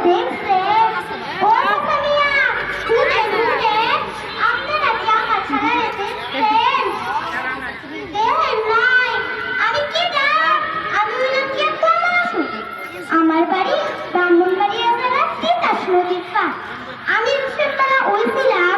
দেখছেন ও সামিয়া ঘুরে ঘুরে আপনারা কি আমার ছাড়ারে দেখছেন দেখেন নাই আমি কি না আমি হলাম কি কমলাসু আমার বাড়ি ব্রাহ্মণবাড়িয়া জেলার তিতাস নদীর পার আমি রুশের বেলা ওইছিলাম